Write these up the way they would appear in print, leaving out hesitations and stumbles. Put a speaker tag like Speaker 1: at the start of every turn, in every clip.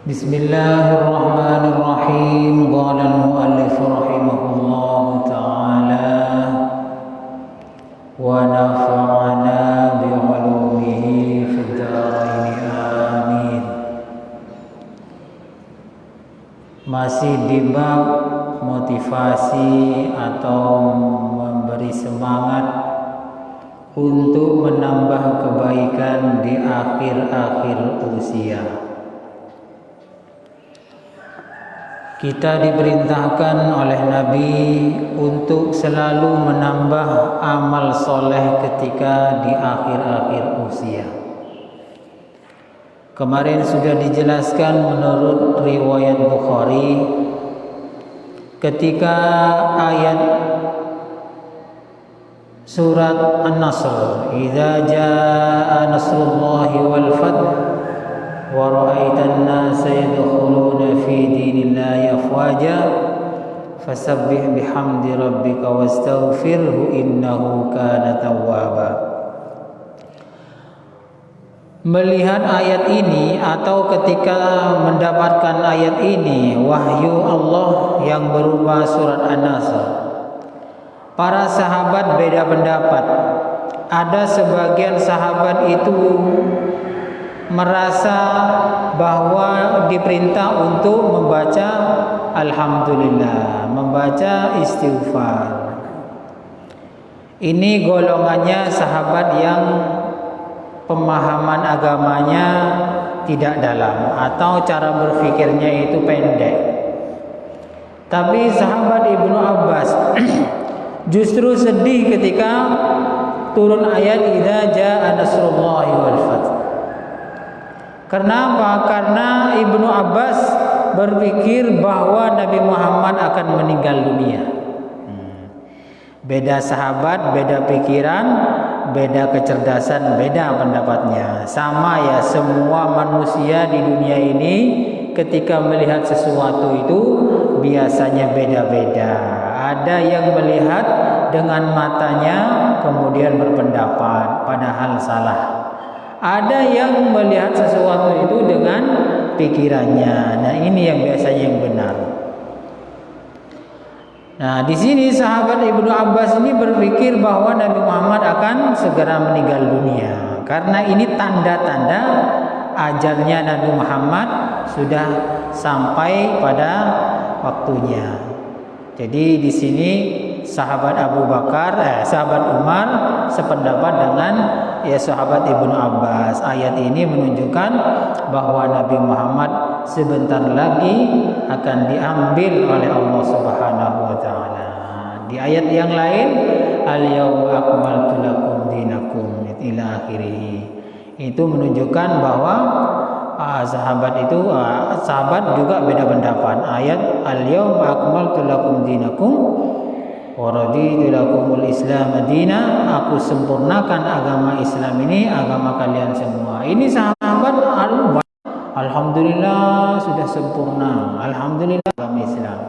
Speaker 1: Bismillahirrahmanirrahim. Qala al-muallif rahimahullahu ta'ala wa nafa'ana bi'ulumihi fid dharain amin. Masih di bab motivasi atau memberi semangat untuk menambah kebaikan di akhir-akhir usia. Kita diperintahkan oleh Nabi untuk selalu menambah amal soleh ketika di akhir-akhir usia. Kemarin sudah dijelaskan menurut riwayat Bukhari, ketika ayat surat An-Nasr, "Idza jaa nasrullahi wal fath wa ra'aitan nasa yadkhuluna fi dinillahi afwaja fasabbih bihamdi rabbika wastaghfirhu innahu kana tawwaba." Melihat ayat ini atau ketika mendapatkan ayat ini, wahyu Allah yang berupa surat An-Nasr, para sahabat beda pendapat. Ada sebagian sahabat itu merasa bahwa diperintah untuk membaca alhamdulillah, membaca istighfar. Ini golongannya sahabat yang pemahaman agamanya tidak dalam atau cara berpikirnya itu pendek. Tapi sahabat Ibnu Abbas justru sedih ketika turun ayat idza jaa nasrullahi wal fath. Kenapa? Karena Ibnu Abbas berpikir bahwa Nabi Muhammad akan meninggal dunia. Beda sahabat, beda pikiran, beda kecerdasan, beda pendapatnya. Sama ya, semua manusia di dunia ini ketika melihat sesuatu itu biasanya beda-beda. Ada yang melihat dengan matanya kemudian berpendapat padahal salah. Ada yang melihat sesuatu itu dengan pikirannya. Nah, ini yang biasanya yang benar. Nah, di sini sahabat Ibnu Abbas ini berpikir bahwa Nabi Muhammad akan segera meninggal dunia. Karena ini tanda-tanda ajalnya Nabi Muhammad sudah sampai pada waktunya. Jadi di sini sahabat sahabat Umar sependapat dengan sahabat Ibnu Abbas. Ayat ini menunjukkan bahwa Nabi Muhammad sebentar lagi akan diambil oleh Allah Subhanahu wa taala. Di ayat yang lain, al-yauma akmaltu lakum dinakum ila akhirih. Itu menunjukkan bahwa sahabat juga beda pendapat. Ayat al-yauma akmaltu lakum dinakum wa raditu lakumul Islam madina, aku sempurnakan agama Islam ini agama kalian semua. Ini sahabat alhamdulillah sudah sempurna, alhamdulillah agama Islam.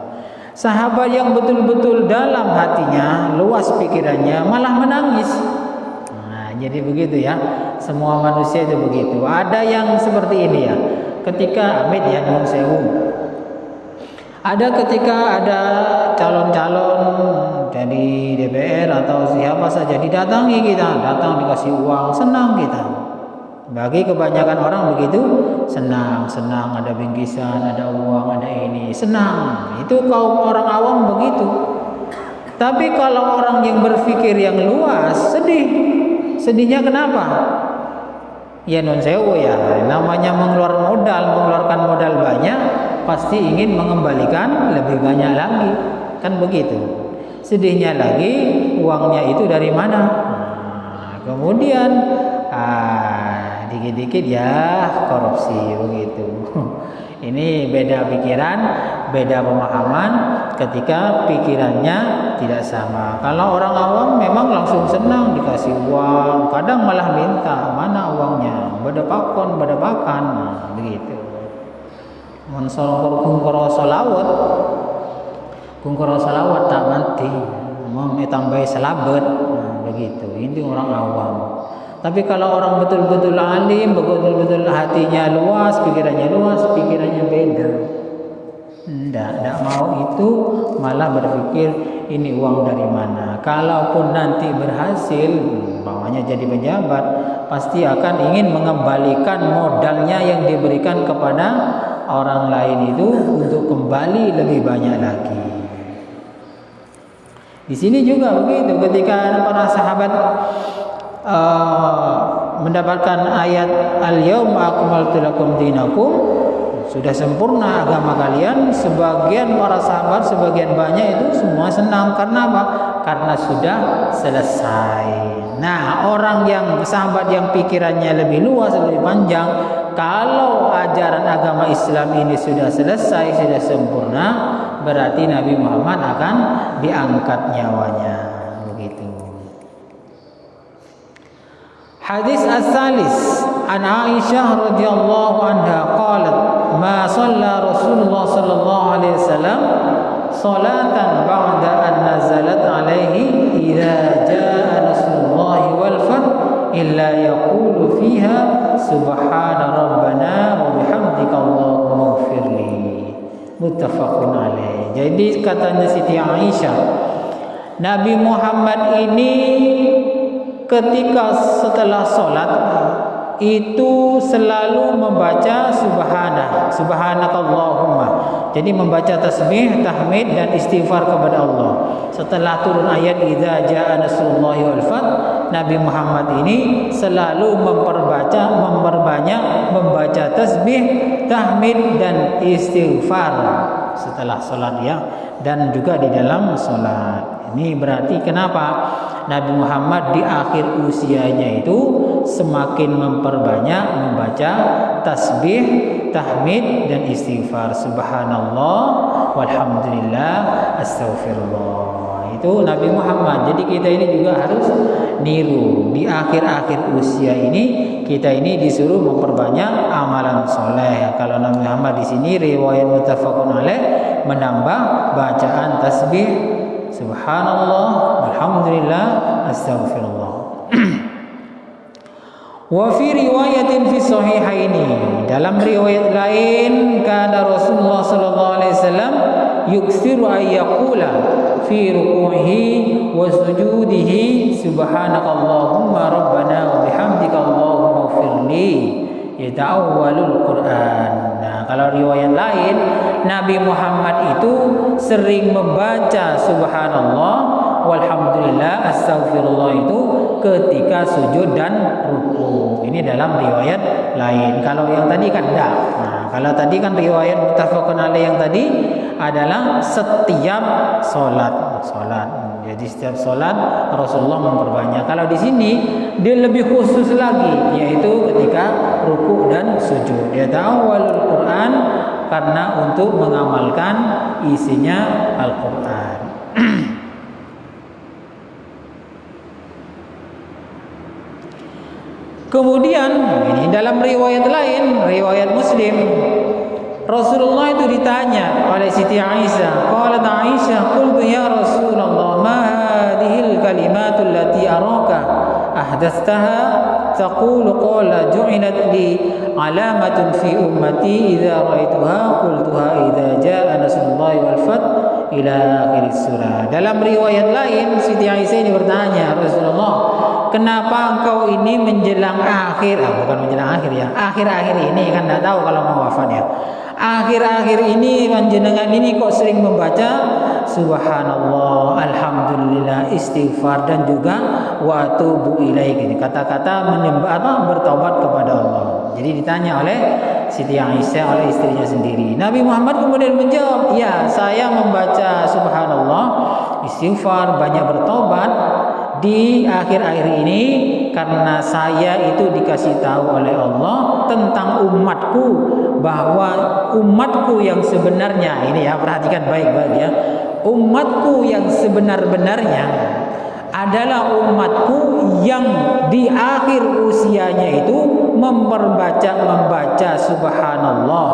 Speaker 1: Sahabat yang betul-betul dalam hatinya, luas pikirannya, malah menangis. Nah, jadi begitu ya, semua manusia itu begitu. Ada yang seperti ini ya, ketika Amit ya Nun Sewu, ada ketika ada calon-calon dari DPR atau siapa saja didatangi kita, datang dikasih uang, senang kita. Bagi kebanyakan orang begitu, senang ada bingkisan, ada uang, ada ini, senang. Itu kaum orang awam begitu. Tapi kalau orang yang berpikir yang luas, sedih. Sedihnya kenapa? Ya non sewu ya, namanya mengeluarkan modal banyak, pasti ingin mengembalikan lebih banyak lagi, kan begitu. Sedihnya lagi, uangnya itu dari mana? Nah, kemudian dikit-dikit ya korupsi begitu. Ini beda pikiran, beda pemahaman ketika pikirannya tidak sama. Kalau orang awam memang langsung senang dikasih uang, kadang malah minta mana uangnya, badapakan, nah, begitu. Monsol kungkoro salawat tak mati, mau tambahi selabet, nah, begitu. Ini orang awam. Tapi kalau orang betul-betul alim, betul-betul hatinya luas, pikirannya beda. Tidak mau itu, malah berpikir ini uang dari mana. Kalaupun nanti berhasil, bawahnya jadi pejabat, pasti akan ingin mengembalikan modalnya yang diberikan kepada orang lain itu untuk kembali lebih banyak lagi. Di sini juga begitu, ketika para sahabat mendapatkan ayat al-yauma akmaltu lakum dinakum, sudah sempurna agama kalian, sebagian para sahabat, sebagian banyak itu semua senang. Karena apa? Karena sudah selesai. Nah, orang yang sahabat yang pikirannya lebih luas, lebih panjang, kalau ajaran agama Islam ini sudah selesai, sudah sempurna, berarti Nabi Muhammad akan diangkat nyawanya. Begitu. Hadis as-salis an Aisyah radhiyallahu anha qalat ma shalla Rasulullah sallallahu alaihi wasallam salatan ba'da an nazalat alaihi idza jaa nasrullahi wal fath illa yaqulu fiha subhana rabbana wa bihamdika allahumma ighfirli. Muttafaqun alaih. Jadi katanya Siti Aisyah, Nabi Muhammad ini ketika setelah sholat itu selalu membaca subhanakallahumma. Jadi membaca tasbih, tahmid dan istighfar kepada Allah. Setelah turun ayat idza jaa nasrullahi wal fath, Nabi Muhammad ini selalu memperbanyak membaca tasbih, tahmid dan istighfar setelah sholat ya, dan juga di dalam sholat. Ini berarti kenapa Nabi Muhammad di akhir usianya itu semakin memperbanyak membaca tasbih, tahmid dan istighfar. Subhanallah walhamdulillah astaghfirullah. Itu Nabi Muhammad. Jadi kita ini juga harus niru. Di akhir-akhir usia ini kita ini disuruh memperbanyak amalan soleh. Kalau Nabi Muhammad di sini riwayat muttafaqun alaih menambah bacaan tasbih, subhanallah, alhamdulillah, astaghfirullah. Wa fi riwayatin fi sahihaini, dalam riwayat lain kana Rasulullah sallallahu alaihi wasallam yuksiru ay yaqula fi ruku'ihi wa sujudihi subhanakallahumma rabbana wa bihamdika allahumma ighfirli yata'awwalul Quran. Nah, kalau riwayat lain Nabi Muhammad itu sering membaca subhanallah walhamdulillah astaghfirullah itu ketika sujud dan ruku. Ini dalam riwayat lain. Kalau yang tadi kan enggak. Nah, kalau tadi kan riwayat muttafaqun alaih yang tadi adalah setiap salat. Jadi setiap salat Rasulullah memperbanyak. Kalau di sini dia lebih khusus lagi, yaitu ketika ruku dan sujud. Dia ta'awwalul Quran karena untuk mengamalkan isinya Al-Quran. Kemudian ini dalam riwayat lain, riwayat Muslim, Rasulullah itu ditanya oleh Siti Aisyah. Qalat Aisyah, qultu ya Rasulullah, ma hadhil kalimatul lati araka ahdatstaha? Taqulu qala ju'ilat li alamatun fi ummati idza ra'aituha qultuha idza jaa nasrullahi wal fath ila akhir surah. Dalam riwayat lain Siti Aisyah ini bertanya, Rasulullah, kenapa engkau ini menjelang akhir, bukan menjelang akhir ya, akhir-akhir ini kan tidak tahu kalau mau wafat ya, akhir-akhir ini panjenengan ini kok sering membaca subhanallah, alhamdulillah, istighfar dan juga wa atubu ilaih, kata-kata bertaubat kepada Allah. Jadi ditanya oleh Siti Aisyah, oleh istrinya sendiri. Nabi Muhammad kemudian menjawab, ya saya membaca subhanallah, istighfar, banyak bertobat di akhir-akhir ini karena saya itu dikasih tahu oleh Allah tentang umatku, bahwa umatku yang sebenarnya, ini ya perhatikan baik-baik ya, umatku yang sebenar-benarnya adalah umatku yang di akhir usianya itu membaca subhanallah,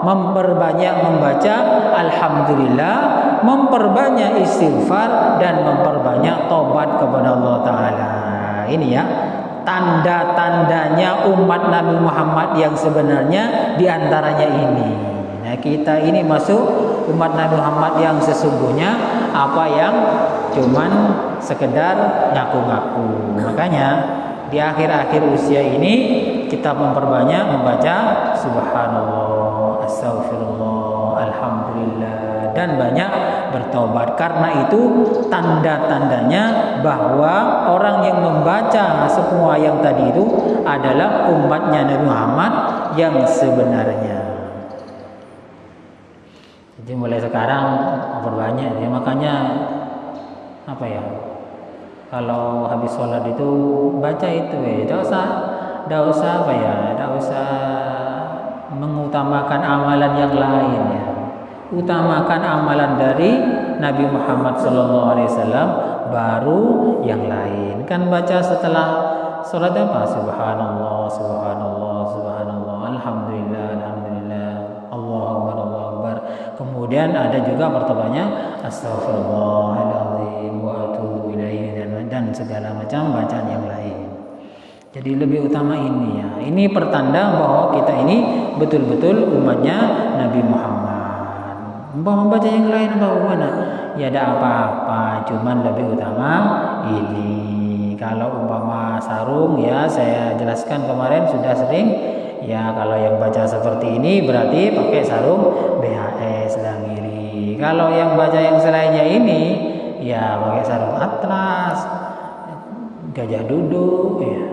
Speaker 1: memperbanyak membaca alhamdulillah, memperbanyak istighfar dan memperbanyak taubat kepada Allah Ta'ala. Ini ya, tanda-tandanya umat Nabi Muhammad yang sebenarnya diantaranya ini. Nah, kita ini masuk umat Nabi Muhammad yang sesungguhnya, apa yang cuman sekedar ngaku-ngaku. Makanya di akhir-akhir usia ini kita memperbanyak membaca subhanallah, astagfirullah, alhamdulillah, dan banyak bertobat. Karena itu tanda-tandanya bahwa orang yang membaca semua yang tadi itu adalah umatnya Nabi Muhammad yang sebenarnya. Jadi mulai sekarang memperbanyak ya. Makanya apa ya, kalau habis sholat itu baca itu ya, tidak usah apa ya, tidak usah mengutamakan amalan yang lain ya. Utamakan amalan dari Nabi Muhammad SAW, baru yang lain. Kan baca setelah sholat apa? Subhanallah, subhanallah, subhanallah, alhamdulillah, alhamdulillah, Allahu Akbar, Allahu Akbar. Kemudian ada juga pertamanya astagfirullahaladzim wa atubu ilaihi, dan segala macam bacaan yang lain. Jadi lebih utama ini ya. Ini pertanda bahwa kita ini betul-betul umatnya Nabi Muhammad. Membaca yang lain bagaimana? Ya ada apa-apa, cuman lebih utama ini. Kalau umpama sarung ya, saya jelaskan kemarin sudah sering ya, kalau yang baca seperti ini berarti pakai sarung BHS Langiri. Kalau yang baca yang selainnya ini ya pakai sarung Atlas, Gajah Duduk ya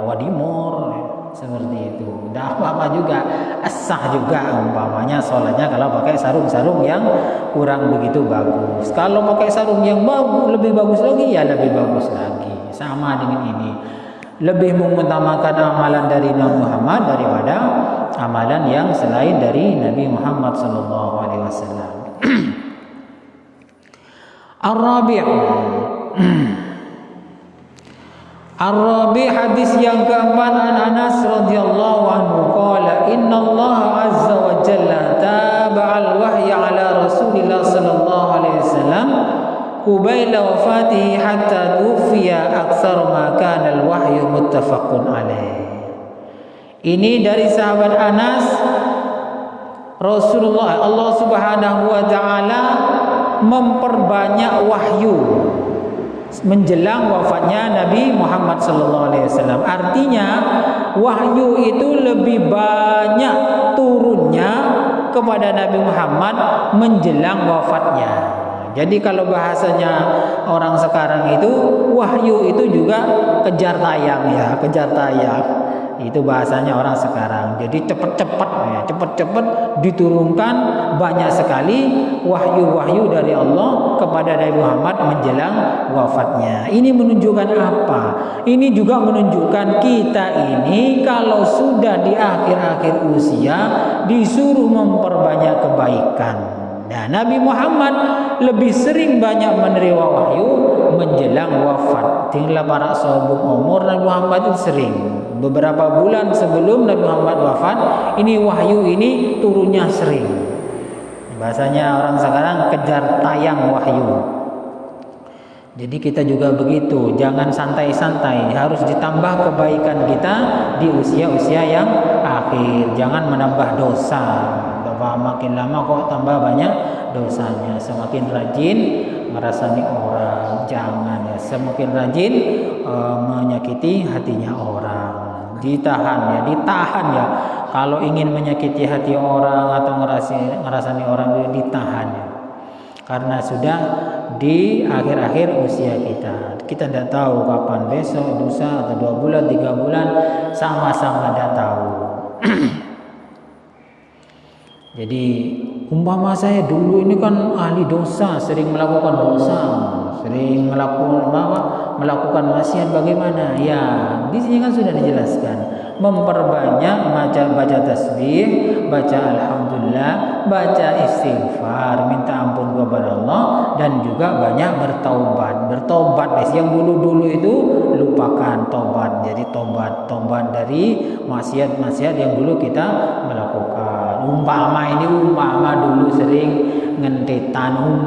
Speaker 1: Wadimor ya, seperti itu. Tidak apa-apa juga, sah juga umpamanya sholatnya kalau pakai sarung-sarung yang kurang begitu bagus. Kalau pakai sarung yang bagus, lebih bagus lagi ya lebih bagus lagi. Sama dengan ini, lebih mengutamakan amalan dari Nabi Muhammad daripada amalan yang selain dari Nabi Muhammad SAW. Ar-Rabi' hadis yang keempat, an Anas radhiyallahu anhu qala innallaha azza wa jalla taba'al wahya ala Rasulillah sallallahu alaihi wasallam qubaila wafatihi hatta tufiya aktsar ma kana al-wahyu muttafaqun alaih. Ini dari sahabat Anas, Rasulullah, Allah Subhanahu wa taala memperbanyak wahyu menjelang wafatnya Nabi Muhammad SAW. Artinya wahyu itu lebih banyak turunnya kepada Nabi Muhammad menjelang wafatnya. Jadi kalau bahasanya orang sekarang itu, wahyu itu juga kejar tayang ya, kejar tayang. Itu bahasanya orang sekarang. Jadi cepat-cepat ya, cepat-cepat diturunkan banyak sekali wahyu-wahyu dari Allah kepada Nabi Muhammad menjelang wafatnya. Ini menunjukkan apa? Ini juga menunjukkan kita ini kalau sudah di akhir-akhir usia disuruh memperbanyak kebaikan. Nah, Nabi Muhammad lebih sering banyak menerima wahyu menjelang wafat. Tinggal para sahabat umur Nabi Muhammad itu sering. Beberapa bulan sebelum Nabi Muhammad wafat, ini wahyu ini turunnya sering. Bahasanya orang sekarang kejar tayang wahyu. Jadi kita juga begitu, jangan santai-santai, harus ditambah kebaikan kita di usia-usia yang akhir. Jangan menambah dosa. Makin lama kok tambah banyak dosanya. Semakin rajin merasani orang, jangan ya. Semakin rajin menyakiti hatinya orang. Ditahan ya. Kalau ingin menyakiti hati orang atau ngerasani orang, ditahan ya. Karena sudah di akhir-akhir usia kita. Kita tidak tahu kapan, besok, lusa, atau 2 bulan, 3 bulan, sama-sama tidak tahu. Jadi umpama saya dulu ini kan ahli dosa, sering melakukan dosa, sering melakukan maksiat, bagaimana? Ya, di sini kan sudah dijelaskan. Memperbanyak baca tasbih, baca alhamdulillah, baca istighfar, minta ampun kepada Allah, dan juga banyak bertaubat. Bertobat, yang dulu-dulu itu lupakan, tobat. Jadi tobat dari maksiat-maksiat yang dulu kita melakukan. Umpama dulu sering ngentetan,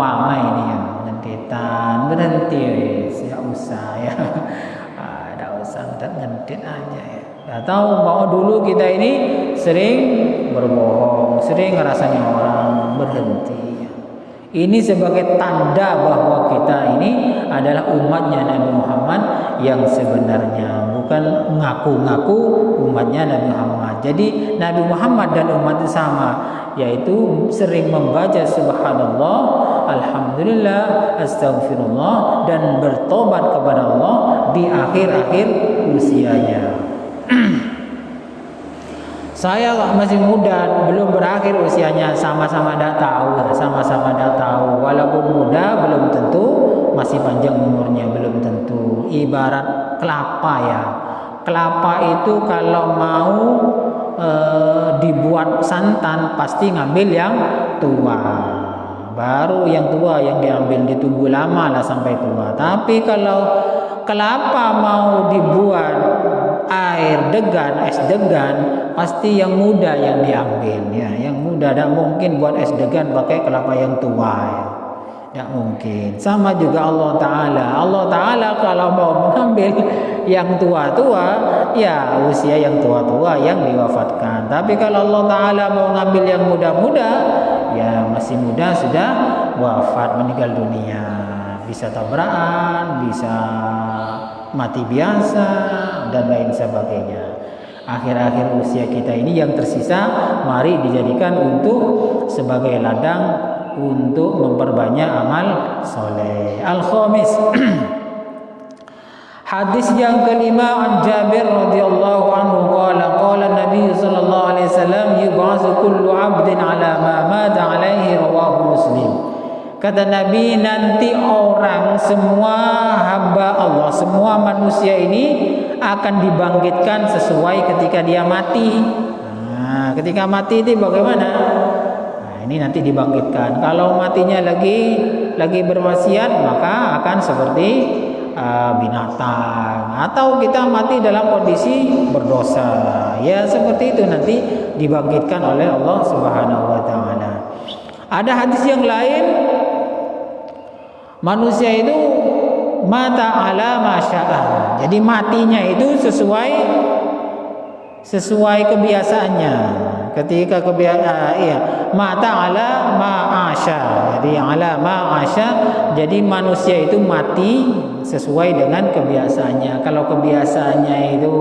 Speaker 1: ngentetan, berhenti, tidak usah ya. Tidak usah ngentit aja ya. Atau mau dulu kita ini sering berbohong, sering ngerasanya orang, berhenti. Ini sebagai tanda bahwa kita ini adalah umatnya Nabi Muhammad yang sebenarnya, bukan ngaku-ngaku umatnya Nabi Muhammad. Jadi Nabi Muhammad dan umat sama, yaitu sering membaca subhanallah, alhamdulillah, astagfirullah, dan bertobat kepada Allah di akhir-akhir usianya. Saya masih muda, belum berakhir usianya, sama-sama dah tahu. Walaupun muda, belum tentu masih panjang umurnya, belum tentu. Ibarat kelapa ya. Kelapa itu kalau mau dibuat santan pasti ngambil yang tua. Baru yang tua yang diambil, ditunggu lama lah sampai tua. Tapi kalau kelapa mau dibuat air degan, es degan, pasti yang muda yang diambil ya. Yang muda, tidak mungkin buat es degan pakai kelapa yang tua ya. Tidak mungkin. Sama juga Allah Ta'ala kalau mau mengambil yang tua-tua, ya usia yang tua-tua yang diwafatkan. Tapi kalau Allah Ta'ala mau ngambil yang muda-muda, ya masih muda sudah wafat, meninggal dunia. Bisa tabrakan, bisa mati biasa, dan lain sebagainya. Akhir-akhir usia kita ini yang tersisa, mari dijadikan untuk sebagai ladang untuk memperbanyak amal soleh. Al-khamis, hadis yang kelima, an Jabir radhiyallahu anhu qala Nabi sallallahu alaihi wasallam yub'atsu kullu 'abdin 'ala ma mata 'alaihi, rawahu Muslim. Kata Nabi, nanti orang, semua hamba Allah, semua manusia ini akan dibangkitkan sesuai ketika dia mati. Nah, ketika mati itu bagaimana? Nah, ini nanti dibangkitkan. Kalau matinya lagi bermaksiat, maka akan seperti binatang. Atau kita mati dalam kondisi berdosa, ya seperti itu nanti dibangkitkan oleh Allah Subhanahu wa taala. Ada hadis yang lain, manusia itu mata ala masya'ah. Jadi matinya itu sesuai kebiasaannya. Ketika mata ala ma'asya. Jadi ala ma'asya, jadi manusia itu mati sesuai dengan kebiasaannya. Kalau kebiasaannya itu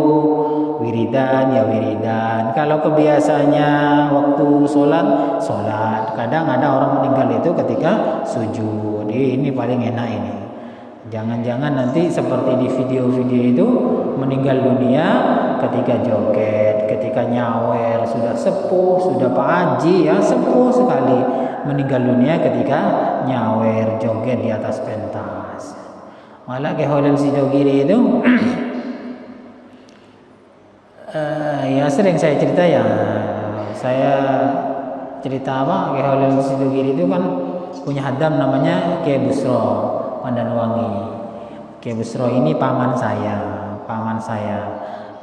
Speaker 1: wiridan, ya wiridan. Kalau kebiasaannya waktu sholat. Kadang ada orang meninggal itu ketika sujud. Ini paling enak ini. Jangan-jangan nanti seperti di video-video itu meninggal dunia ketika joget, ketika nyawer, sudah sepuh, sudah Pak Haji ya, sepuh sekali, meninggal dunia ketika nyawer, joget di atas pentas. Malah keholen si Jogiri itu ya sering saya cerita ya. Saya cerita apa, keholen si Jogiri itu kan punya hadam namanya Kiai Busro Pandanwangi. Kiai Busro ini paman saya.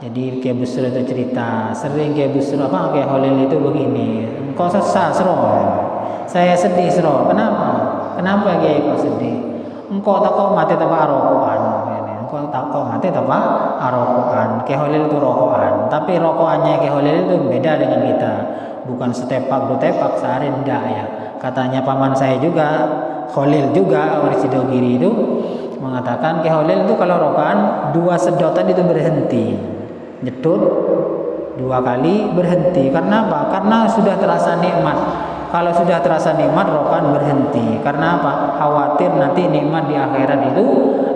Speaker 1: Jadi Kiai Busro itu cerita, sering Kiai Busro Kiai Holil itu begini, engkau sesat Sro, saya sedih Sro. Kenapa Kiai kau sedih? Engkau tak kau mati tanpa rokokan. Engkau tak kau mati tanpa rokokan. Kiai Holil itu rokokan, tapi rokokannya Kiai Holil itu beda dengan kita. Bukan setepak dua tepak sehari, enggak ya. Katanya paman saya juga, Khalil juga, orang Sidogiri itu mengatakan Kiai Khalil itu kalau rokan 2 sedotan itu berhenti, nyedot 2 kali berhenti. Karena apa? Karena sudah terasa nikmat. Kalau sudah terasa nikmat, rokan berhenti. Karena apa? Khawatir nanti nikmat di akhirat itu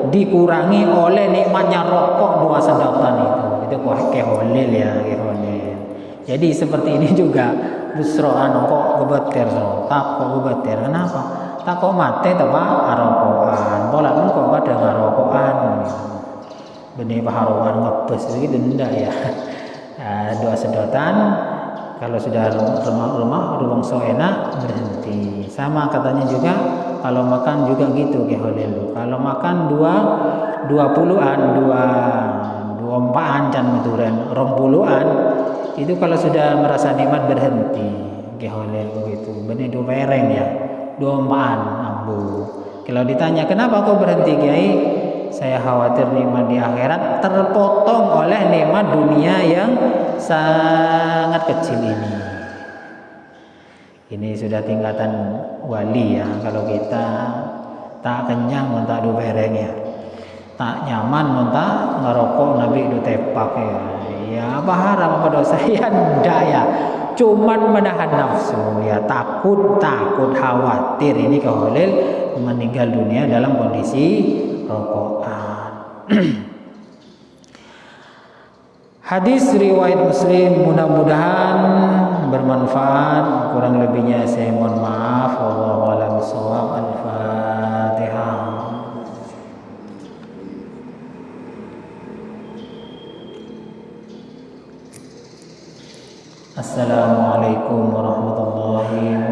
Speaker 1: dikurangi oleh nikmatnya rokok 2 sedotan itu. Itu Kiai Khalil ya, Kiai Khalil. Jadi seperti ini juga, Busro kok gebeter so, tak kok gebeter. Kenapa? Tak kok mati tanpa rokokan. Pola kok ada rokokan. Benih paharuan ngebes gitu enggak ya. 2 sedotan. Kalau sudah rumah so enak berhenti. Sama katanya juga kalau makan juga gitu Kiai Khalil. Kalau makan 20-an, 24-an can meturan, 20-an itu kalau sudah merasa nikmat berhenti. Kiai Khalil begitu. Benih 2 mereng ya. 24-an ambu. Kalau ditanya kenapa kau berhenti Kiai? saya khawatir nikmat di akhirat terpotong oleh nikmat dunia yang sangat kecil ini. Ini sudah tingkatan wali ya. Kalau kita tak kenyang monta du bereng ya, tak nyaman monta ngerokok nabi du tepak ya. Ya apa haram pada saya ndak ya. Cuman menahan nafsu ya, takut khawatir ini keholil meninggal dunia dalam kondisi rokokan. Hadis riwayat Muslim, mudah-mudahan bermanfaat. Kurang lebihnya saya mohon maaf. Wallahu a'lam bishawab. Al-Fatihah. Assalamualaikum warahmatullahi wabarakatuh.